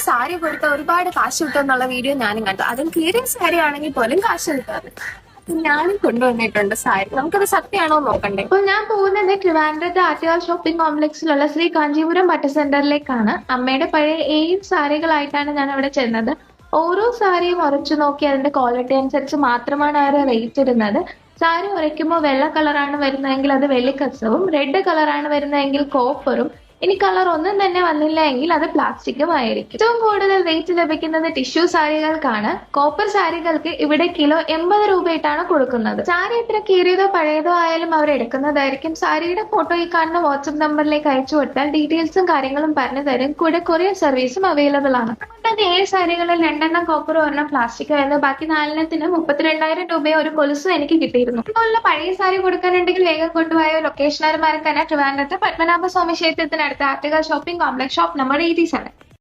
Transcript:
സാരി കൊടുത്ത ഒരുപാട് കാശ് കിട്ടുമെന്നുള്ള വീഡിയോ ഞാനും കണ്ടു. അതും കീറിയ സാരി ആണെങ്കിൽ പോലും കാശ് കിട്ടാറ്. ഞാനും കൊണ്ടുവന്നിട്ടുണ്ട് സാരി. നമുക്കത് സത്യമാണോ നോക്കണ്ടേ? അപ്പോൾ ഞാൻ പോകുന്നത് ട്രിവാൻഡ്രത്ത് ആറ്റുകാൽ ഷോപ്പിംഗ് കോംപ്ലക്സിലുള്ള ശ്രീ കാഞ്ചീപുരം പട്ട് സെന്ററിലേക്കാണ്. അമ്മയുടെ പഴയ 7 സാരികളായിട്ടാണ് ഞാൻ അവിടെ ചെന്നത്. ഓരോ സാരിയും ഉറച്ചു നോക്കി അതിന്റെ ക്വാളിറ്റി അനുസരിച്ച് മാത്രമാണ് അവർ റേറ്റ് ഇടുന്നത്. സാരി ഉരയ്ക്കുമ്പോൾ വെള്ള കളറാണ് വരുന്നതെങ്കിൽ അത് വെള്ളിക്കസവും, റെഡ് കളറാണ് വരുന്നതെങ്കിൽ കോപ്പറും, ഇനി കളർ ഒന്നും തന്നെ വന്നില്ല എങ്കിൽ അത് പ്ലാസ്റ്റിക്കും ആയിരിക്കും. ഏറ്റവും കൂടുതൽ റേറ്റ് ലഭിക്കുന്നത് ടിഷ്യൂ സാരികൾക്കാണ്. കോപ്പർ സാരികൾക്ക് ഇവിടെ കിലോ 80 രൂപയായിട്ടാണ് കൊടുക്കുന്നത്. സാരി എത്ര കീറിയതോ പഴയതോ ആയാലും അവർ എടുക്കുന്നതായിരിക്കും. സാരിയുടെ ഫോട്ടോ ഈ കാണുന്ന വാട്സ്ആപ്പ് നമ്പറിലേക്ക് അയച്ചു കൊടുത്താൽ ഡീറ്റെയിൽസും കാര്യങ്ങളും പറഞ്ഞു തരും. കൂടെ കൊറിയർ സർവീസും അവൈലബിൾ ആണ്. അതുകൊണ്ട് 7 സാരികളിൽ 2 എണ്ണം കോപ്പറും 1 പ്ലാസ്റ്റിക്കും ആയിരുന്നു. ബാക്കി 4 എണ്ണത്തിന് 32,000 രൂപയോ ഒരു കൊലുസും എനിക്ക് കിട്ടിയിരുന്നു. ഇതുപോലുള്ള പഴയ സാരി കൊടുക്കാനുണ്ടെങ്കിൽ വേഗം കൊണ്ടുപോയ ലൊക്കേഷനാർ മറക്കാന ട്രിവാൻഡ്രത്ത് പത്മനാഭ സ്വാമി ക്ഷേത്രത്തിന് അടുത്ത Attukal shopping complex, shop number 87.